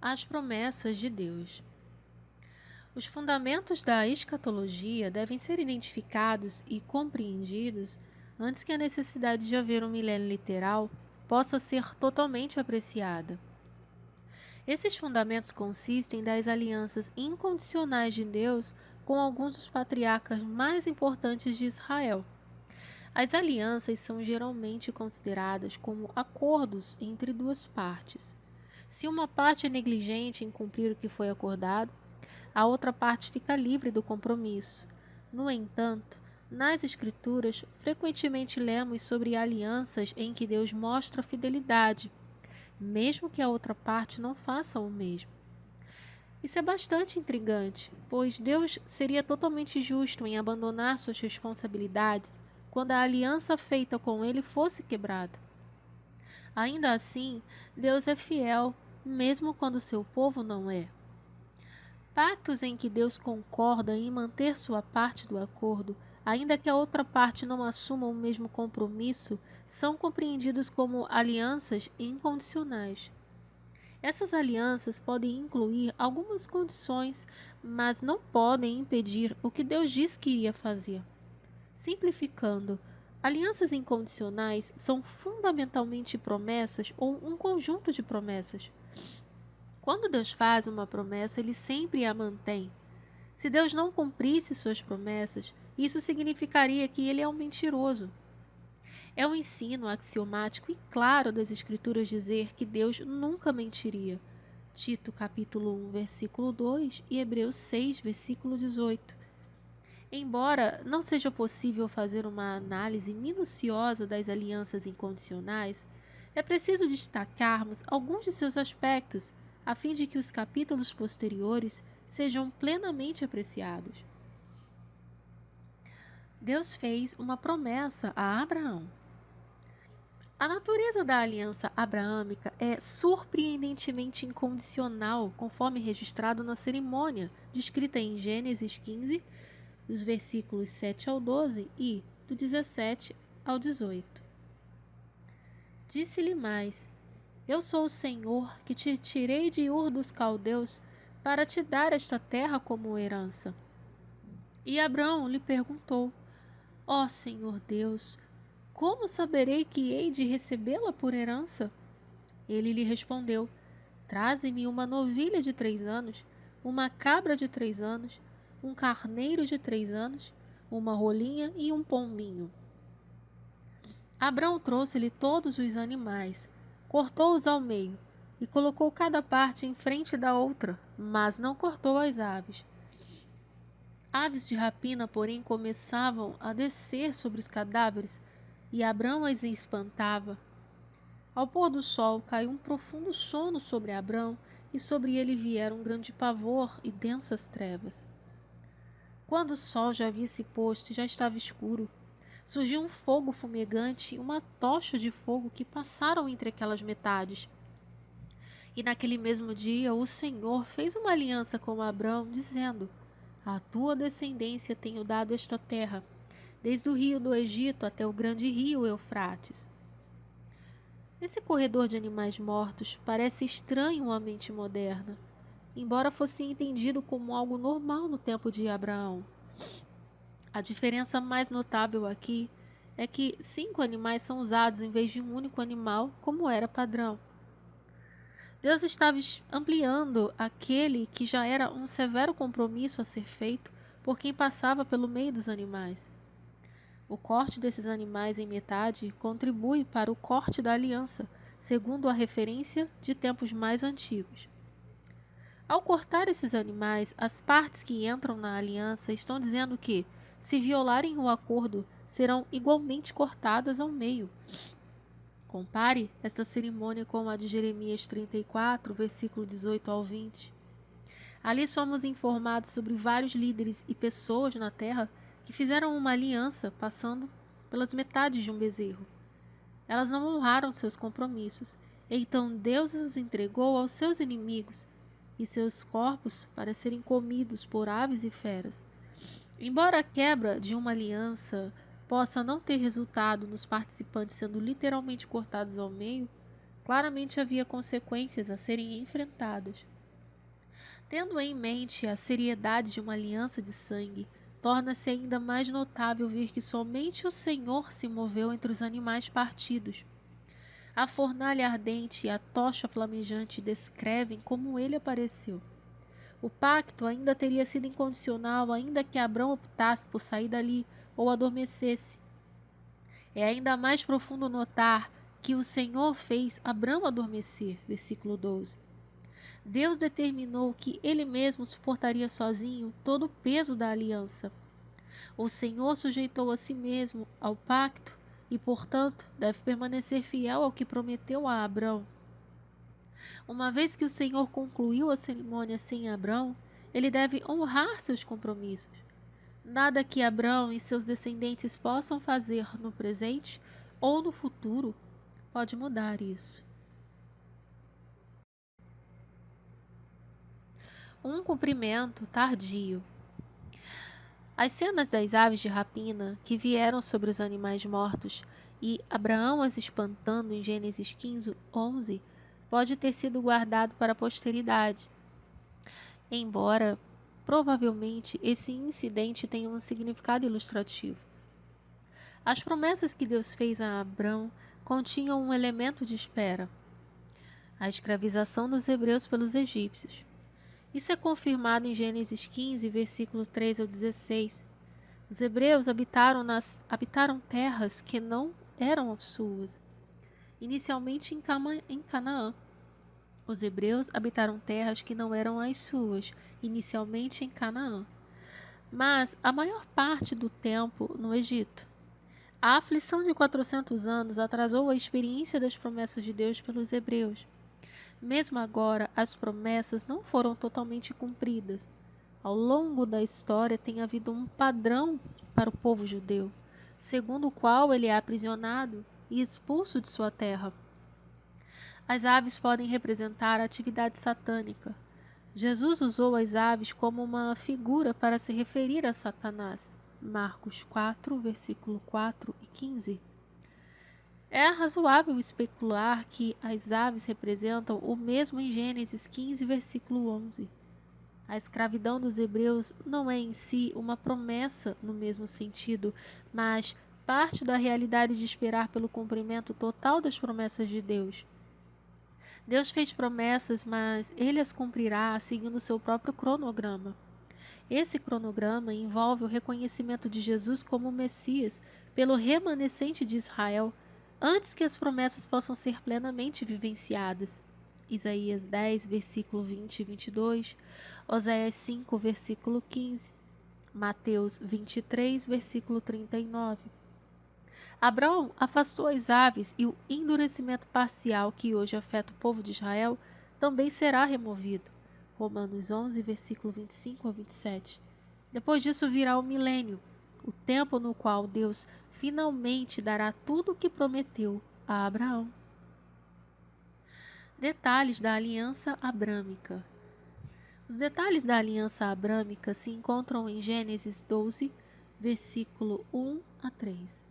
As promessas de Deus. Os fundamentos da escatologia devem ser identificados e compreendidos antes que a necessidade de haver um milênio literal possa ser totalmente apreciada. Esses fundamentos consistem das alianças incondicionais de Deus com alguns dos patriarcas mais importantes de Israel. As alianças são geralmente consideradas como acordos entre duas partes. Se uma parte é negligente em cumprir o que foi acordado, a outra parte fica livre do compromisso. No entanto, nas Escrituras, frequentemente lemos sobre alianças em que Deus mostra fidelidade, mesmo que a outra parte não faça o mesmo. Isso é bastante intrigante, pois Deus seria totalmente justo em abandonar suas responsabilidades quando a aliança feita com ele fosse quebrada. Ainda assim, Deus é fiel, mesmo quando seu povo não é. Pactos em que Deus concorda em manter sua parte do acordo, ainda que a outra parte não assuma o mesmo compromisso, são compreendidos como alianças incondicionais. Essas alianças podem incluir algumas condições, mas não podem impedir o que Deus diz que iria fazer. Simplificando, alianças incondicionais são fundamentalmente promessas ou um conjunto de promessas. Quando Deus faz uma promessa, ele sempre a mantém. Se Deus não cumprisse suas promessas, isso significaria que ele é um mentiroso. É um ensino axiomático e claro das Escrituras dizer que Deus nunca mentiria. Tito capítulo 1, versículo 2 e Hebreus 6, versículo 18. Embora não seja possível fazer uma análise minuciosa das alianças incondicionais, é preciso destacarmos alguns de seus aspectos, a fim de que os capítulos posteriores sejam plenamente apreciados. Deus fez uma promessa a Abraão. A natureza da aliança abraâmica é surpreendentemente incondicional, conforme registrado na cerimônia, descrita em Gênesis 15, dos versículos 7 ao 12 e do 17 ao 18. Disse-lhe mais: Eu sou o Senhor que te tirei de Ur dos Caldeus para te dar esta terra como herança. E Abrão lhe perguntou: Ó Senhor Deus, como saberei que hei de recebê-la por herança? Ele lhe respondeu: Traze-me uma novilha de 3 anos, uma cabra de 3 anos, um carneiro de 3 anos, uma rolinha e um pombinho. Abrão trouxe-lhe todos os animais, cortou-os ao meio e colocou cada parte em frente da outra, mas não cortou as aves. Aves de rapina, porém, começavam a descer sobre os cadáveres e Abrão as espantava. Ao pôr do sol caiu um profundo sono sobre Abrão e sobre ele vieram um grande pavor e densas trevas. Quando o sol já havia se posto e já estava escuro, surgiu um fogo fumegante e uma tocha de fogo que passaram entre aquelas metades. E naquele mesmo dia o Senhor fez uma aliança com Abrão, dizendo: À tua descendência tenho dado esta terra, desde o rio do Egito até o grande rio Eufrates. Esse corredor de animais mortos parece estranho à mente moderna, embora fosse entendido como algo normal no tempo de Abraão. A diferença mais notável aqui é que 5 animais são usados em vez de um único animal, como era padrão. Deus estava ampliando aquele que já era um severo compromisso a ser feito por quem passava pelo meio dos animais. O corte desses animais em metade contribui para o corte da aliança, segundo a referência de tempos mais antigos. Ao cortar esses animais, as partes que entram na aliança estão dizendo que, se violarem o acordo, serão igualmente cortadas ao meio. Compare esta cerimônia com a de Jeremias 34, versículo 18 ao 20. Ali somos informados sobre vários líderes e pessoas na terra que fizeram uma aliança passando pelas metades de um bezerro. Elas não honraram seus compromissos, então Deus os entregou aos seus inimigos e seus corpos para serem comidos por aves e feras. Embora a quebra de uma aliança possa não ter resultado nos participantes sendo literalmente cortados ao meio, Claramente havia consequências a serem enfrentadas. Tendo em mente a seriedade de uma aliança de sangue, torna-se ainda mais notável ver que somente o Senhor se moveu entre os animais partidos. A fornalha ardente e a tocha flamejante descrevem como ele apareceu. O pacto ainda teria sido incondicional, ainda que Abrão optasse por sair dali ou adormecesse. É ainda mais profundo notar que o Senhor fez Abrão adormecer, versículo 12. Deus determinou que ele mesmo suportaria sozinho todo o peso da aliança. O Senhor sujeitou a si mesmo ao pacto e, portanto, deve permanecer fiel ao que prometeu a Abrão. Uma vez que o Senhor concluiu a cerimônia sem Abrão, ele deve honrar seus compromissos. Nada que Abrão e seus descendentes possam fazer no presente ou no futuro pode mudar isso. Um cumprimento tardio. As cenas das aves de rapina que vieram sobre os animais mortos e Abraão as espantando em Gênesis 15:11 pode ter sido guardado para a posteridade. Embora, provavelmente, esse incidente tenha um significado ilustrativo. As promessas que Deus fez a Abrão continham um elemento de espera: a escravização dos hebreus pelos egípcios. Isso é confirmado em Gênesis 15, versículo 13 ao 16. Os hebreus habitaram terras que não eram suas, inicialmente em Canaã. Os hebreus habitaram terras que não eram as suas, inicialmente em Canaã, mas a maior parte do tempo no Egito. A aflição de 400 anos atrasou a experiência das promessas de Deus pelos hebreus. Mesmo agora, as promessas não foram totalmente cumpridas. Ao longo da história tem havido um padrão para o povo judeu, segundo o qual ele é aprisionado e expulso de sua terra. As aves podem representar a atividade satânica. Jesus usou as aves como uma figura para se referir a Satanás. Marcos 4, versículo 4 e 15. É razoável especular que as aves representam o mesmo em Gênesis 15, versículo 11. A escravidão dos hebreus não é em si uma promessa no mesmo sentido, mas parte da realidade de esperar pelo cumprimento total das promessas de Deus. Deus fez promessas, mas ele as cumprirá seguindo seu próprio cronograma. Esse cronograma envolve o reconhecimento de Jesus como Messias pelo remanescente de Israel, antes que as promessas possam ser plenamente vivenciadas. Isaías 10, versículo 20 e 22, Oséias 5, versículo 15, Mateus 23, versículo 39. Abraão afastou as aves e o endurecimento parcial que hoje afeta o povo de Israel também será removido. Romanos 11, versículo 25 a 27. Depois disso virá o milênio, o tempo no qual Deus finalmente dará tudo o que prometeu a Abraão. Detalhes da aliança abrâmica. Os detalhes da aliança abrâmica se encontram em Gênesis 12, versículo 1 a 3.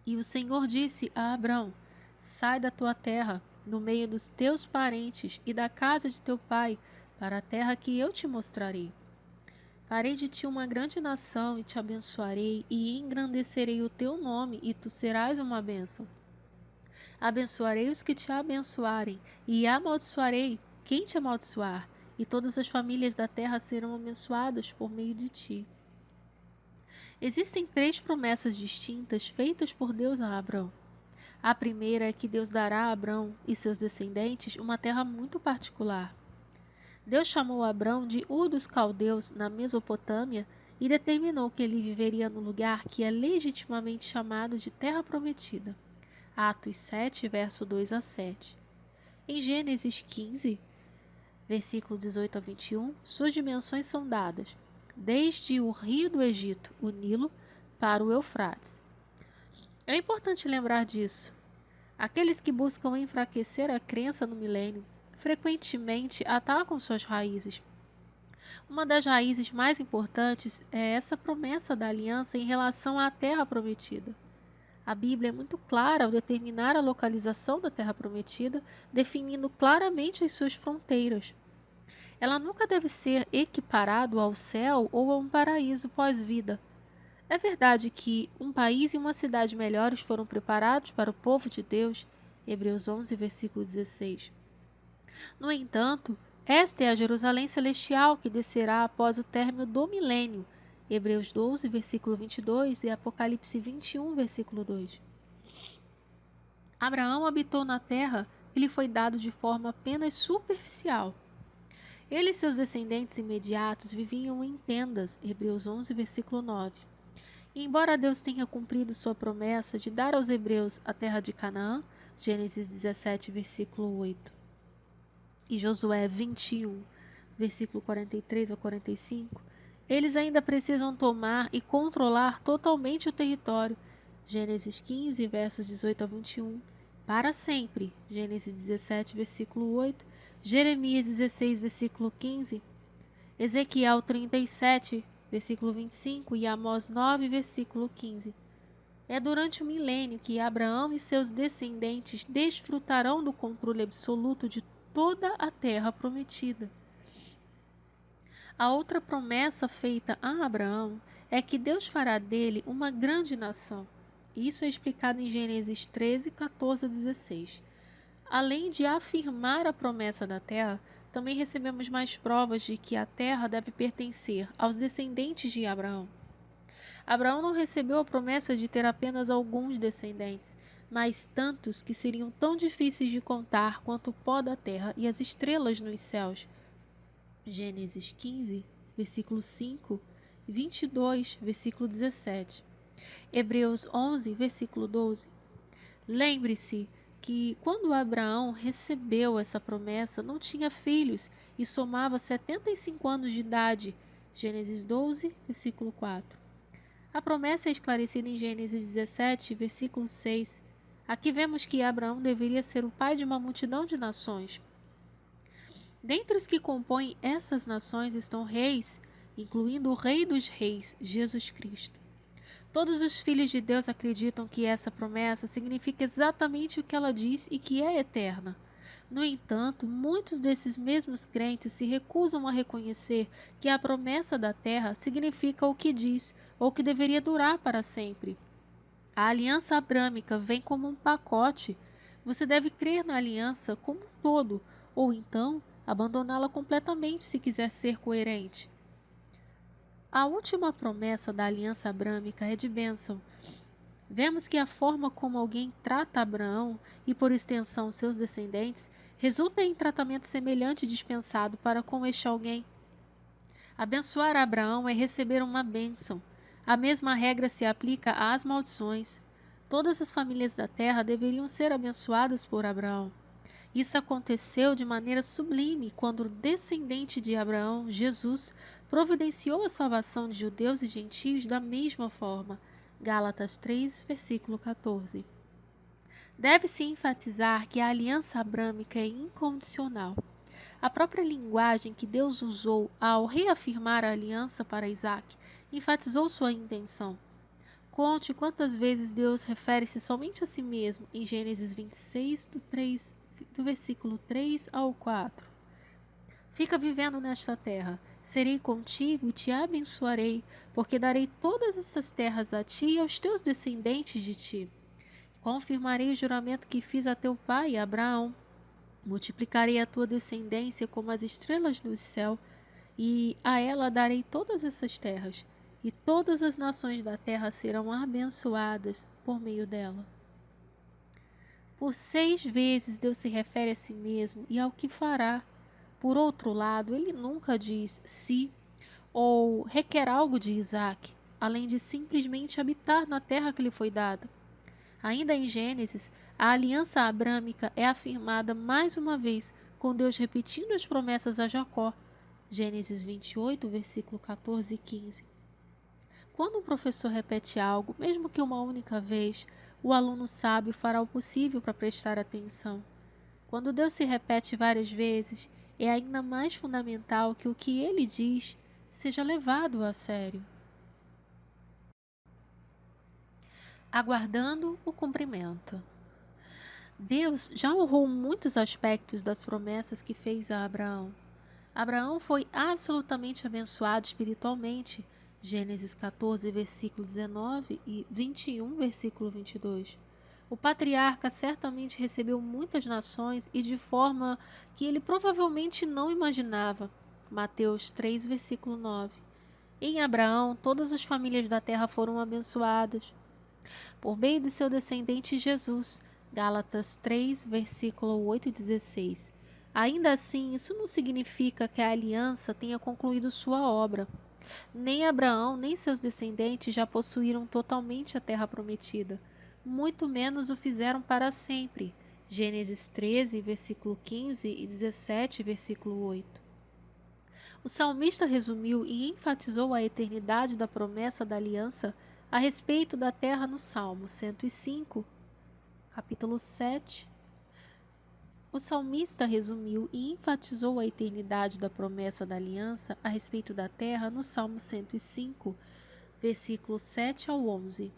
E o Senhor disse a Abrão: sai da tua terra, no meio dos teus parentes e da casa de teu pai, para a terra que eu te mostrarei. Farei de ti uma grande nação e te abençoarei e engrandecerei o teu nome e tu serás uma bênção. Abençoarei os que te abençoarem e amaldiçoarei quem te amaldiçoar, e todas as famílias da terra serão abençoadas por meio de ti. Existem 3 promessas distintas feitas por Deus a Abrão. A primeira é que Deus dará a Abrão e seus descendentes uma terra muito particular. Deus chamou Abrão de Ur dos Caldeus, na Mesopotâmia, e determinou que ele viveria no lugar que é legitimamente chamado de Terra Prometida. Atos 7, verso 2 a 7. Em Gênesis 15, versículo 18 a 21, suas dimensões são dadas, desde o rio do Egito, o Nilo, para o Eufrates. É importante lembrar disso. Aqueles que buscam enfraquecer a crença no milênio frequentemente atacam suas raízes. Uma das raízes mais importantes é essa promessa da aliança em relação à terra prometida. A Bíblia é muito clara ao determinar a localização da terra prometida, definindo claramente as suas fronteiras. Ela nunca deve ser equiparado ao céu ou a um paraíso pós-vida. É verdade que um país e uma cidade melhores foram preparados para o povo de Deus, Hebreus 11, versículo 16. No entanto, esta é a Jerusalém celestial que descerá após o término do milênio, Hebreus 12, versículo 22 e Apocalipse 21, versículo 2. Abraão habitou na terra que lhe foi dado de forma apenas superficial. Ele e seus descendentes imediatos viviam em tendas, Hebreus 11, versículo 9. E embora Deus tenha cumprido sua promessa de dar aos hebreus a terra de Canaã, Gênesis 17, versículo 8, e Josué 21, versículo 43 a 45, eles ainda precisam tomar e controlar totalmente o território, Gênesis 15, versos 18 a 21, para sempre, Gênesis 17, versículo 8, Jeremias 16, versículo 15, Ezequiel 37, versículo 25 e Amós 9, versículo 15. É durante o milênio que Abraão e seus descendentes desfrutarão do controle absoluto de toda a terra prometida. A outra promessa feita a Abraão é que Deus fará dele uma grande nação. Isso é explicado em Gênesis 13, 14 a 16. Além de afirmar a promessa da terra, também recebemos mais provas de que a terra deve pertencer aos descendentes de Abraão. Abraão não recebeu a promessa de ter apenas alguns descendentes, mas tantos que seriam tão difíceis de contar quanto o pó da terra e as estrelas nos céus. Gênesis 15, versículo 5, 22, versículo 17. Hebreus 11, versículo 12. Lembre-se que quando Abraão recebeu essa promessa, não tinha filhos e somava 75 anos de idade. Gênesis 12, versículo 4. A promessa é esclarecida em Gênesis 17, versículo 6. Aqui vemos que Abraão deveria ser o pai de uma multidão de nações. Dentre os que compõem essas nações estão reis, incluindo o Rei dos Reis, Jesus Cristo. Todos os filhos de Deus acreditam que essa promessa significa exatamente o que ela diz e que é eterna. No entanto, muitos desses mesmos crentes se recusam a reconhecer que a promessa da terra significa o que diz, ou que deveria durar para sempre. A aliança abrâmica vem como um pacote. Você deve crer na aliança como um todo, ou então abandoná-la completamente se quiser ser coerente. A última promessa da aliança abrâmica é de bênção. Vemos que a forma como alguém trata Abraão e, por extensão, seus descendentes, resulta em tratamento semelhante dispensado para com este alguém. Abençoar Abraão é receber uma bênção. A mesma regra se aplica às maldições. Todas as famílias da terra deveriam ser abençoadas por Abraão. Isso aconteceu de maneira sublime quando o descendente de Abraão, Jesus, providenciou a salvação de judeus e gentios da mesma forma. Gálatas 3, versículo 14. Deve-se enfatizar que a aliança abrâmica é incondicional. A própria linguagem que Deus usou ao reafirmar a aliança para Isaac enfatizou sua intenção. Conte quantas vezes Deus refere-se somente a si mesmo em Gênesis 26, do versículo 3 ao 4. Fica vivendo nesta terra. Serei contigo e te abençoarei, porque darei todas essas terras a ti e aos teus descendentes de ti. Confirmarei o juramento que fiz a teu pai, Abraão. Multiplicarei a tua descendência como as estrelas do céu, e a ela darei todas essas terras, e todas as nações da terra serão abençoadas por meio dela. Por 6 vezes Deus se refere a si mesmo e ao que fará. Por outro lado, ele nunca diz se ou requer algo de Isaac, além de simplesmente habitar na terra que lhe foi dada. Ainda em Gênesis, a aliança abrâmica é afirmada mais uma vez, com Deus repetindo as promessas a Jacó. Gênesis 28, versículo 14 e 15. Quando um professor repete algo, mesmo que uma única vez, o aluno sábio fará o possível para prestar atenção. Quando Deus se repete várias vezes, é ainda mais fundamental que o que ele diz seja levado a sério. Aguardando o cumprimento. Deus já honrou muitos aspectos das promessas que fez a Abraão. Abraão foi absolutamente abençoado espiritualmente. Gênesis 14, versículo 19 e 21, versículo 22. O patriarca certamente recebeu muitas nações e de forma que ele provavelmente não imaginava. Mateus 3, versículo 9. Em Abraão, todas as famílias da terra foram abençoadas por meio de seu descendente Jesus. Gálatas 3, versículo 8 e 16. Ainda assim, isso não significa que a aliança tenha concluído sua obra. Nem Abraão, nem seus descendentes já possuíram totalmente a terra prometida. Muito menos o fizeram para sempre. Gênesis 13, versículo 15 e 17, versículo 8. O salmista resumiu e enfatizou a eternidade da promessa da aliança a respeito da terra no Salmo 105, capítulo 7. O salmista resumiu e enfatizou a eternidade da promessa da aliança a respeito da terra no Salmo 105, versículos 7 ao 11.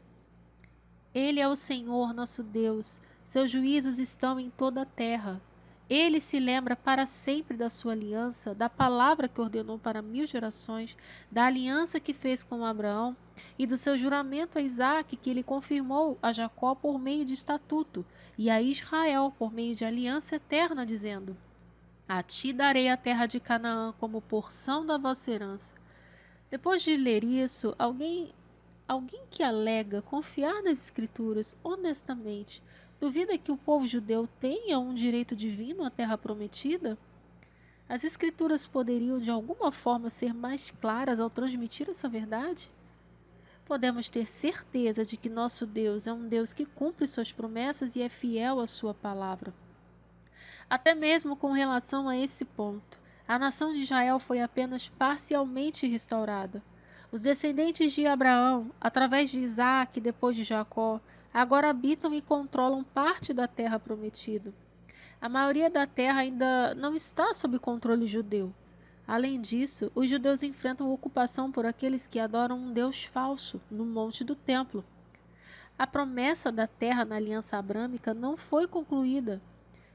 Ele é o Senhor nosso Deus, seus juízos estão em toda a terra. Ele se lembra para sempre da sua aliança, da palavra que ordenou para 1000 gerações, da aliança que fez com Abraão e do seu juramento a Isaque que ele confirmou a Jacó por meio de estatuto e a Israel por meio de aliança eterna, dizendo: a ti darei a terra de Canaã como porção da vossa herança. Depois de ler isso, alguém que alega confiar nas Escrituras honestamente duvida que o povo judeu tenha um direito divino à terra prometida? As Escrituras poderiam de alguma forma ser mais claras ao transmitir essa verdade? Podemos ter certeza de que nosso Deus é um Deus que cumpre suas promessas e é fiel à sua palavra. Até mesmo com relação a esse ponto, a nação de Israel foi apenas parcialmente restaurada. Os descendentes de Abraão, através de Isaque e depois de Jacó, agora habitam e controlam parte da terra prometida. A maioria da terra ainda não está sob controle judeu. Além disso, os judeus enfrentam ocupação por aqueles que adoram um Deus falso no monte do templo. A promessa da terra na aliança abrâmica não foi concluída.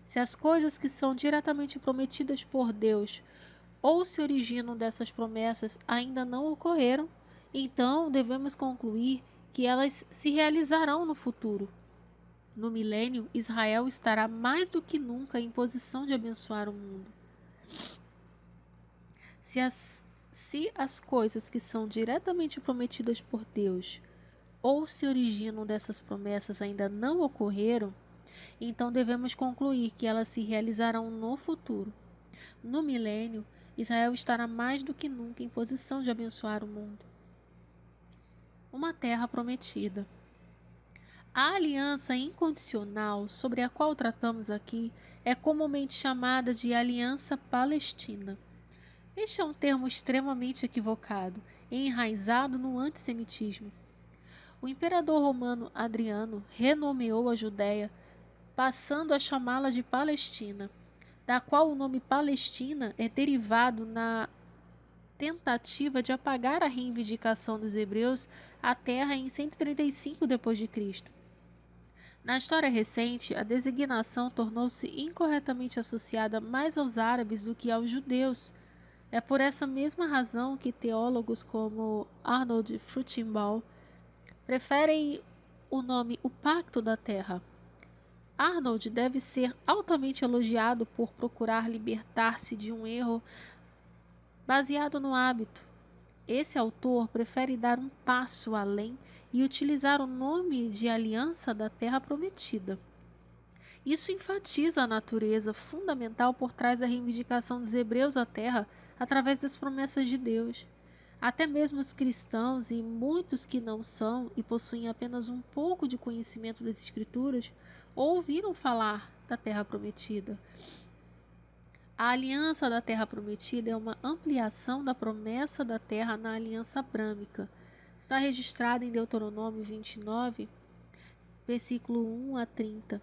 Se as coisas que são diretamente prometidas por Deus ou se originam dessas promessas ainda não ocorreram, então devemos concluir que elas se realizarão no futuro. No milênio, Israel estará mais do que nunca em posição de abençoar o mundo. Se as coisas que são diretamente prometidas por Deus ou se originam dessas promessas ainda não ocorreram, então devemos concluir que elas se realizarão no futuro. No milênio, Israel estará mais do que nunca em posição de abençoar o mundo. Uma terra prometida. A aliança incondicional sobre a qual tratamos aqui é comumente chamada de Aliança Palestina. Este é um termo extremamente equivocado e enraizado no antissemitismo. O imperador romano Adriano renomeou a Judéia, passando a chamá-la de Palestina, da qual o nome Palestina é derivado na tentativa de apagar a reivindicação dos hebreus à terra em 135 d.C. Na história recente, a designação tornou-se incorretamente associada mais aos árabes do que aos judeus. É por essa mesma razão que teólogos como Arnold Fruchtenbaum preferem o nome o Pacto da Terra. Arnold deve ser altamente elogiado por procurar libertar-se de um erro baseado no hábito. Esse autor prefere dar um passo além e utilizar o nome de Aliança da Terra Prometida. Isso enfatiza a natureza fundamental por trás da reivindicação dos hebreus à terra através das promessas de Deus. Até mesmo os cristãos e muitos que não são e possuem apenas um pouco de conhecimento das Escrituras ouviram falar da Terra Prometida. A Aliança da Terra Prometida é uma ampliação da promessa da terra na Aliança Abrâmica. Está registrada em Deuteronômio 29, versículo 1 a 30.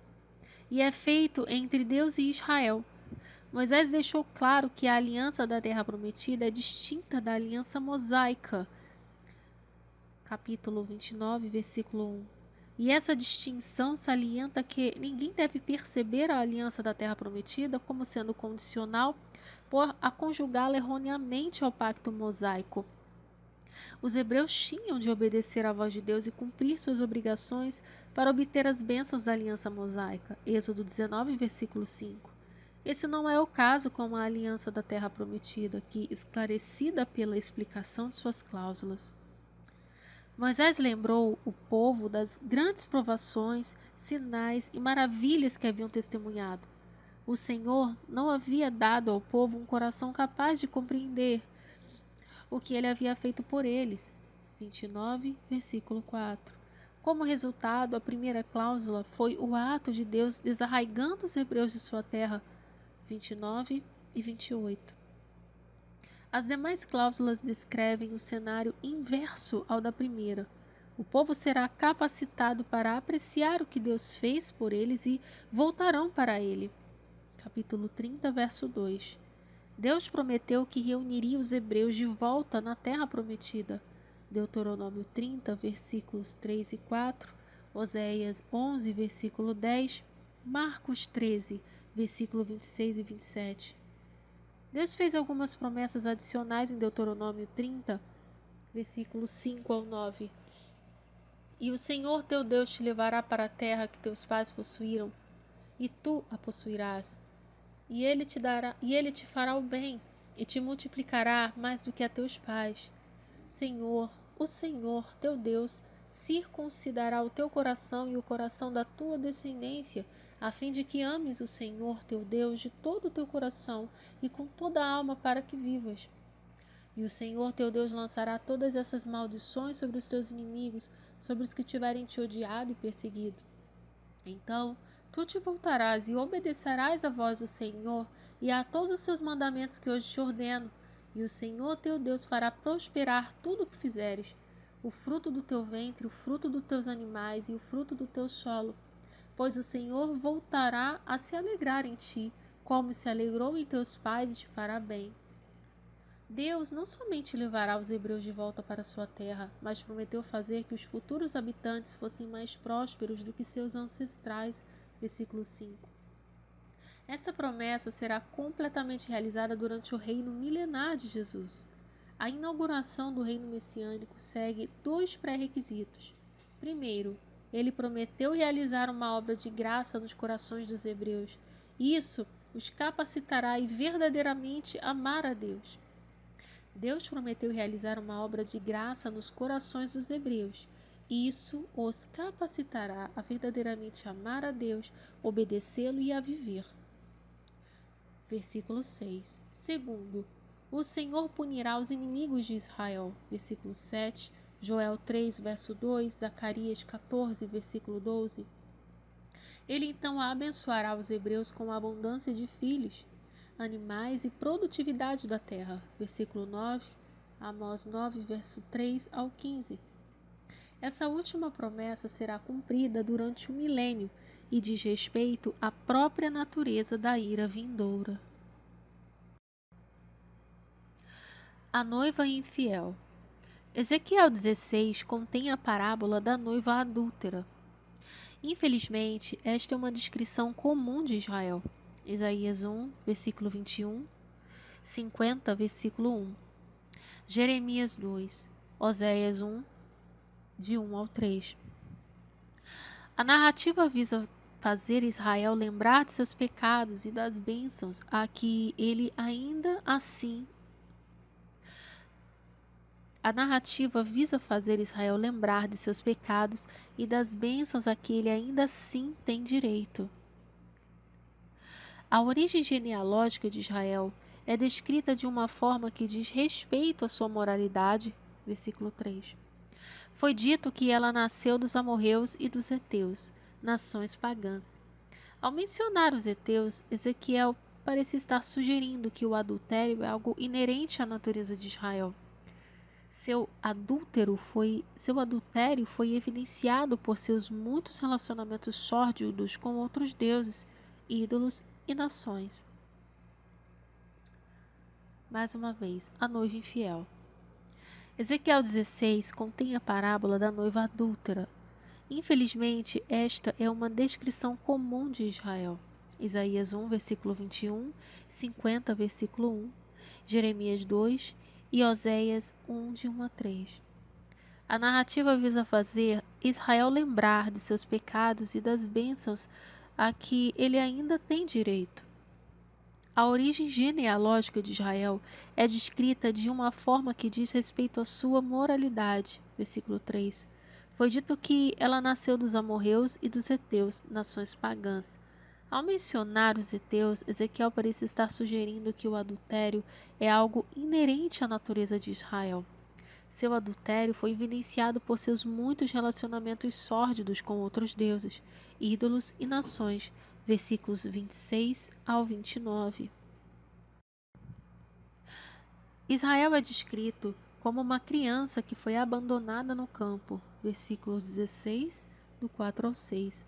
E é feito entre Deus e Israel. Moisés deixou claro que a Aliança da Terra Prometida é distinta da Aliança Mosaica. Capítulo 29, versículo 1. E essa distinção salienta que ninguém deve perceber a aliança da terra prometida como sendo condicional por a conjugá-la erroneamente ao pacto mosaico. Os hebreus tinham de obedecer à voz de Deus e cumprir suas obrigações para obter as bênçãos da aliança mosaica. Êxodo 19, versículo 5. Esse não é o caso com a aliança da terra prometida, que, esclarecida pela explicação de suas cláusulas. Moisés lembrou o povo das grandes provações, sinais e maravilhas que haviam testemunhado. O Senhor não havia dado ao povo um coração capaz de compreender o que ele havia feito por eles. 29, versículo 4. Como resultado, a primeira cláusula foi o ato de Deus desarraigando os hebreus de sua terra. 29 e 28. As demais cláusulas descrevem o cenário inverso ao da primeira. O povo será capacitado para apreciar o que Deus fez por eles e voltarão para ele. Capítulo 30, verso 2. Deus prometeu que reuniria os hebreus de volta na terra prometida. Deuteronômio 30, versículos 3 e 4, Oséias 11, versículo 10, Marcos 13, versículo 26 e 27. Deus fez algumas promessas adicionais em Deuteronômio 30, versículos 5 ao 9. E o Senhor teu Deus te levará para a terra que teus pais possuíram, e tu a possuirás. E ele te fará o bem, e te multiplicará mais do que a teus pais. O Senhor, teu Deus, circuncidará o teu coração e o coração da tua descendência, a fim de que ames o Senhor, teu Deus, de todo o teu coração e com toda a alma para que vivas. E o Senhor, teu Deus, lançará todas essas maldições sobre os teus inimigos, sobre os que tiverem te odiado e perseguido. Então, tu te voltarás e obedecerás à voz do Senhor e a todos os seus mandamentos que hoje te ordeno, e o Senhor teu Deus fará prosperar tudo o que fizeres, o fruto do teu ventre, o fruto dos teus animais e o fruto do teu solo, pois o Senhor voltará a se alegrar em ti, como se alegrou em teus pais, e te fará bem. Deus não somente levará os hebreus de volta para sua terra, mas prometeu fazer que os futuros habitantes fossem mais prósperos do que seus ancestrais. Versículo 5. Essa promessa será completamente realizada durante o reino milenar de Jesus. A inauguração do reino messiânico segue dois pré-requisitos. Primeiro, ele prometeu realizar uma obra de graça nos corações dos hebreus. Isso os capacitará a verdadeiramente amar a Deus. Deus prometeu realizar uma obra de graça nos corações dos hebreus. Isso os capacitará a verdadeiramente amar a Deus, obedecê-lo e a viver. Versículo 6. Segundo, o Senhor punirá os inimigos de Israel. Versículo 7. Joel 3, verso 2. Zacarias 14, versículo 12. Ele então abençoará os hebreus com a abundância de filhos, animais e produtividade da terra. Versículo 9, Amós 9, verso 3 ao 15. Essa última promessa será cumprida durante o milênio e diz respeito à própria natureza da ira vindoura. A noiva infiel. Ezequiel 16 contém a parábola da noiva adúltera. Infelizmente, esta é uma descrição comum de Israel. Isaías 1, versículo 21, 50, versículo 1. Jeremias 2, Oséias 1, de 1 ao 3. A narrativa visa fazer Israel lembrar de seus pecados e das bênçãos a que ele ainda assim A narrativa visa fazer Israel lembrar de seus pecados e das bênçãos a que ele ainda assim tem direito. A origem genealógica de Israel é descrita de uma forma que diz respeito à sua moralidade, versículo 3. Foi dito que ela nasceu dos amorreus e dos heteus, nações pagãs. Ao mencionar os heteus, Ezequiel parece estar sugerindo que o adultério é algo inerente à natureza de Israel. Seu adultério foi evidenciado por seus muitos relacionamentos sórdidos com outros deuses, ídolos e nações. Mais uma vez, a noiva infiel. Ezequiel 16 contém a parábola da noiva adúltera. Infelizmente, esta é uma descrição comum de Israel. Isaías 1, versículo 21, 50, versículo 1, Jeremias 2 e Oséias 1, de 1 a 3. A narrativa visa fazer Israel lembrar de seus pecados e das bênçãos a que ele ainda tem direito. A origem genealógica de Israel é descrita de uma forma que diz respeito à sua moralidade. Versículo 3. Foi dito que ela nasceu dos amorreus e dos heteus, nações pagãs. Ao mencionar os heteus, Ezequiel parece estar sugerindo que o adultério é algo inerente à natureza de Israel. Seu adultério foi evidenciado por seus muitos relacionamentos sórdidos com outros deuses, ídolos e nações. Versículos 26 ao 29. Israel é descrito como uma criança que foi abandonada no campo. Versículos 16, do 4 ao 6.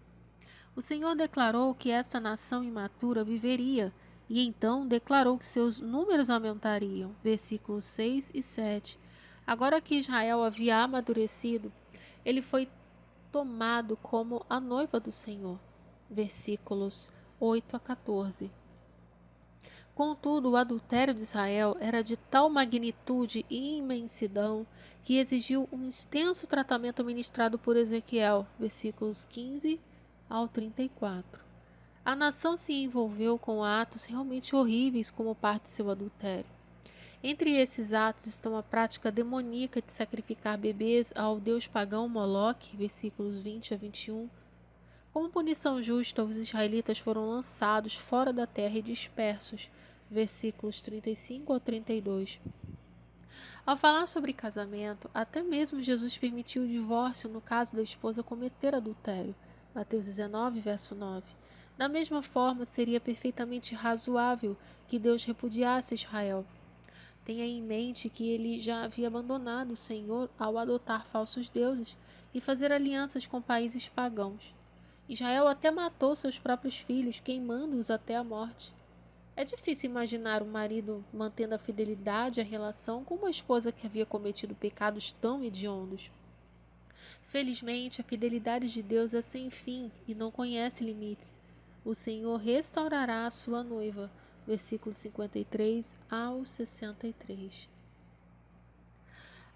O Senhor declarou que esta nação imatura viveria, e então declarou que seus números aumentariam. Versículos 6 e 7. Agora que Israel havia amadurecido, ele foi tomado como a noiva do Senhor. Versículos 8 a 14. Contudo, o adultério de Israel era de tal magnitude e imensidão que exigiu um extenso tratamento ministrado por Ezequiel, versículos 15 ao 34. A nação se envolveu com atos realmente horríveis como parte de seu adultério. Entre esses atos estão a prática demoníaca de sacrificar bebês ao deus pagão Moloque, versículos 20 a 21. Como punição justa, os israelitas foram lançados fora da terra e dispersos, versículos 35 a 32. Ao falar sobre casamento, até mesmo Jesus permitiu o divórcio no caso da esposa cometer adultério, Mateus 19, verso 9. Da mesma forma, seria perfeitamente razoável que Deus repudiasse Israel. Tenha em mente que ele já havia abandonado o Senhor ao adotar falsos deuses e fazer alianças com países pagãos. Israel até matou seus próprios filhos, queimando-os até a morte. É difícil imaginar um marido mantendo a fidelidade à relação com uma esposa que havia cometido pecados tão hediondos. Felizmente, a fidelidade de Deus é sem fim e não conhece limites. O Senhor restaurará a sua noiva. Versículos 53 ao 63.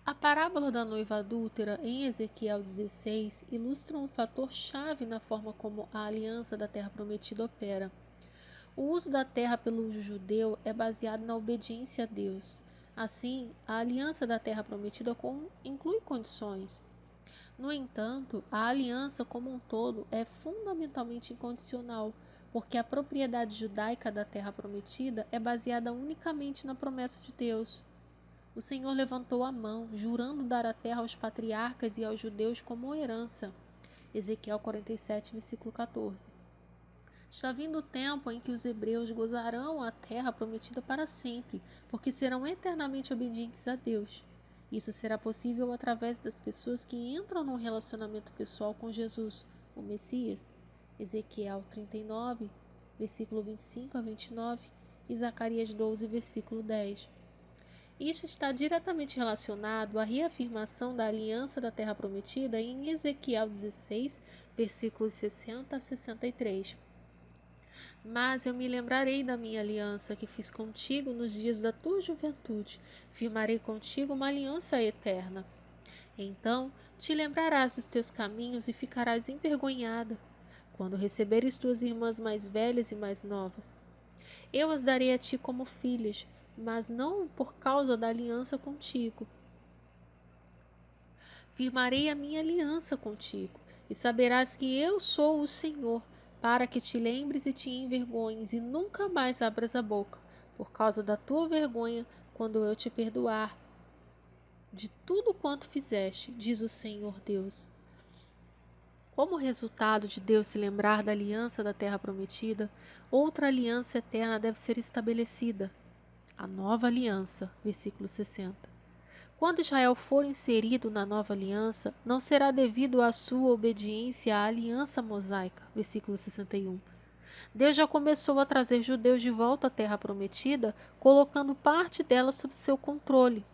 A parábola da noiva adúltera em Ezequiel 16 ilustra um fator chave na forma como a aliança da terra prometida opera. O uso da terra pelo judeu é baseado na obediência a Deus. Assim, a aliança da terra prometida inclui condições. No entanto, a aliança como um todo é fundamentalmente incondicional, porque a propriedade judaica da terra prometida é baseada unicamente na promessa de Deus. O Senhor levantou a mão, jurando dar a terra aos patriarcas e aos judeus como herança. Ezequiel 47, versículo 14. Está vindo o tempo em que os hebreus gozarão a terra prometida para sempre, porque serão eternamente obedientes a Deus. Isso será possível através das pessoas que entram num relacionamento pessoal com Jesus, o Messias. Ezequiel 39, versículo 25 a 29 e Zacarias 12, versículo 10. Isso está diretamente relacionado à reafirmação da aliança da terra prometida em Ezequiel 16, versículos 60 a 63. Mas eu me lembrarei da minha aliança que fiz contigo nos dias da tua juventude. Firmarei contigo uma aliança eterna. Então te lembrarás dos teus caminhos e ficarás envergonhada, quando receberes tuas irmãs mais velhas e mais novas. Eu as darei a ti como filhas, mas não por causa da aliança contigo. Firmarei a minha aliança contigo, e saberás que eu sou o Senhor, para que te lembres e te envergonhes, e nunca mais abras a boca, por causa da tua vergonha, quando eu te perdoar de tudo quanto fizeste, diz o Senhor Deus. Como resultado de Deus se lembrar da aliança da terra prometida, outra aliança eterna deve ser estabelecida. A nova aliança, versículo 60. Quando Israel for inserido na nova aliança, não será devido à sua obediência à aliança mosaica, versículo 61. Deus já começou a trazer judeus de volta à terra prometida, colocando parte dela sob seu controle.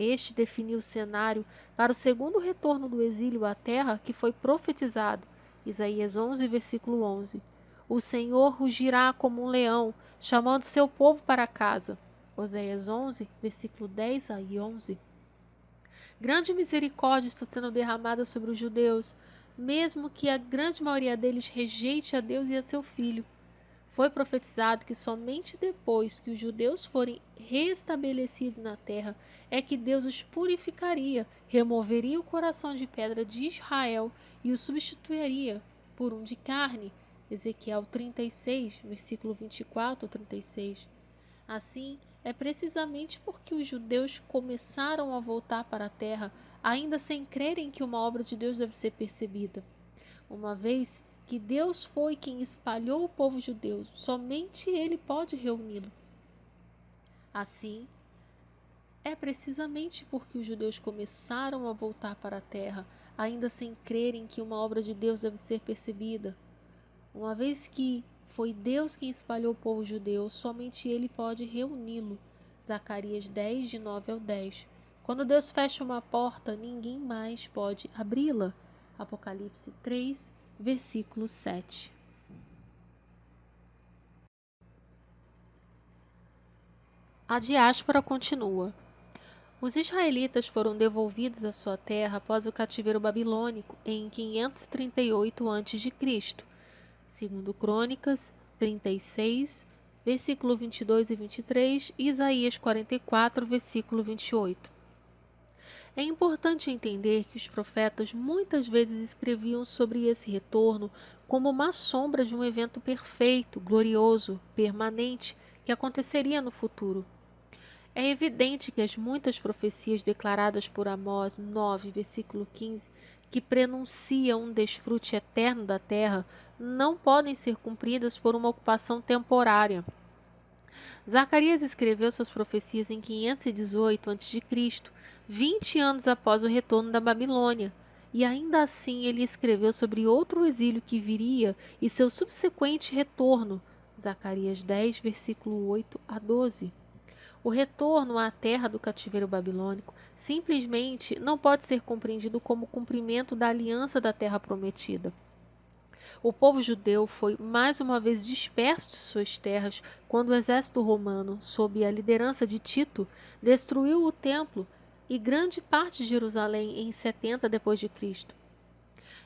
Este definiu o cenário para o segundo retorno do exílio à terra que foi profetizado. Isaías 11, versículo 11. O Senhor rugirá como um leão, chamando seu povo para casa. Oséias 11, versículo 10 e 11. Grande misericórdia está sendo derramada sobre os judeus, mesmo que a grande maioria deles rejeite a Deus e a seu Filho. Foi profetizado que somente depois que os judeus forem restabelecidos na terra é que Deus os purificaria, removeria o coração de pedra de Israel e o substituiria por um de carne. Ezequiel 36, versículo 24 a 36. Assim, é precisamente porque os judeus começaram a voltar para a terra, ainda sem crerem que uma obra de Deus deve ser percebida. Uma vez que Deus foi quem espalhou o povo judeu, somente Ele pode reuni-lo. Assim, é precisamente porque os judeus começaram a voltar para a terra, ainda sem crerem que uma obra de Deus deve ser percebida. Uma vez que foi Deus quem espalhou o povo judeu, somente Ele pode reuni-lo. Zacarias 10, de 9 ao 10. Quando Deus fecha uma porta, ninguém mais pode abri-la. Apocalipse 3, versículo 7. A diáspora continua. Os israelitas foram devolvidos à sua terra após o cativeiro babilônico em 538 a.C. Segundo Crônicas 36, versículo 22 e 23, e Isaías 44, versículo 28. É importante entender que os profetas muitas vezes escreviam sobre esse retorno como uma sombra de um evento perfeito, glorioso, permanente, que aconteceria no futuro. É evidente que as muitas profecias declaradas por Amós 9, versículo 15, que prenunciam um desfrute eterno da terra, não podem ser cumpridas por uma ocupação temporária. Zacarias escreveu suas profecias em 518 a.C., 20 anos após o retorno da Babilônia, e ainda assim ele escreveu sobre outro exílio que viria e seu subsequente retorno. Zacarias 10, versículo 8 a 12. O retorno à terra do cativeiro babilônico simplesmente não pode ser compreendido como cumprimento da aliança da terra prometida. O povo judeu foi mais uma vez disperso de suas terras quando o exército romano, sob a liderança de Tito, destruiu o templo e grande parte de Jerusalém em 70 d.C.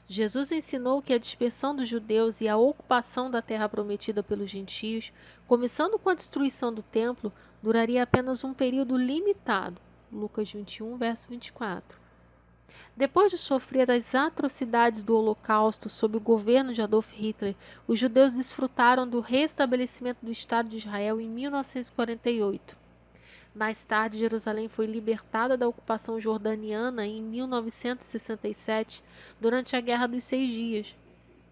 Jesus ensinou que a dispersão dos judeus e a ocupação da terra prometida pelos gentios, começando com a destruição do templo, duraria apenas um período limitado. Lucas 21, verso 24. Depois de sofrer as atrocidades do Holocausto sob o governo de Adolf Hitler, os judeus desfrutaram do restabelecimento do Estado de Israel em 1948. Mais tarde, Jerusalém foi libertada da ocupação jordaniana em 1967, durante a Guerra dos 6 Dias.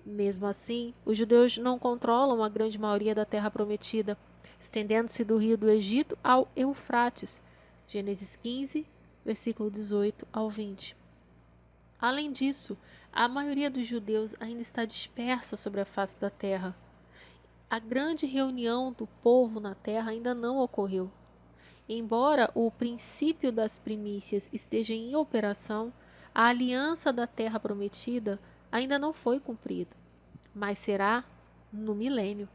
Mesmo assim, os judeus não controlam a grande maioria da terra prometida, estendendo-se do rio do Egito ao Eufrates. Gênesis 15, versículo 18 ao 20. Além disso, a maioria dos judeus ainda está dispersa sobre a face da terra. A grande reunião do povo na terra ainda não ocorreu. Embora o princípio das primícias esteja em operação, a aliança da terra prometida ainda não foi cumprida, mas será no milênio.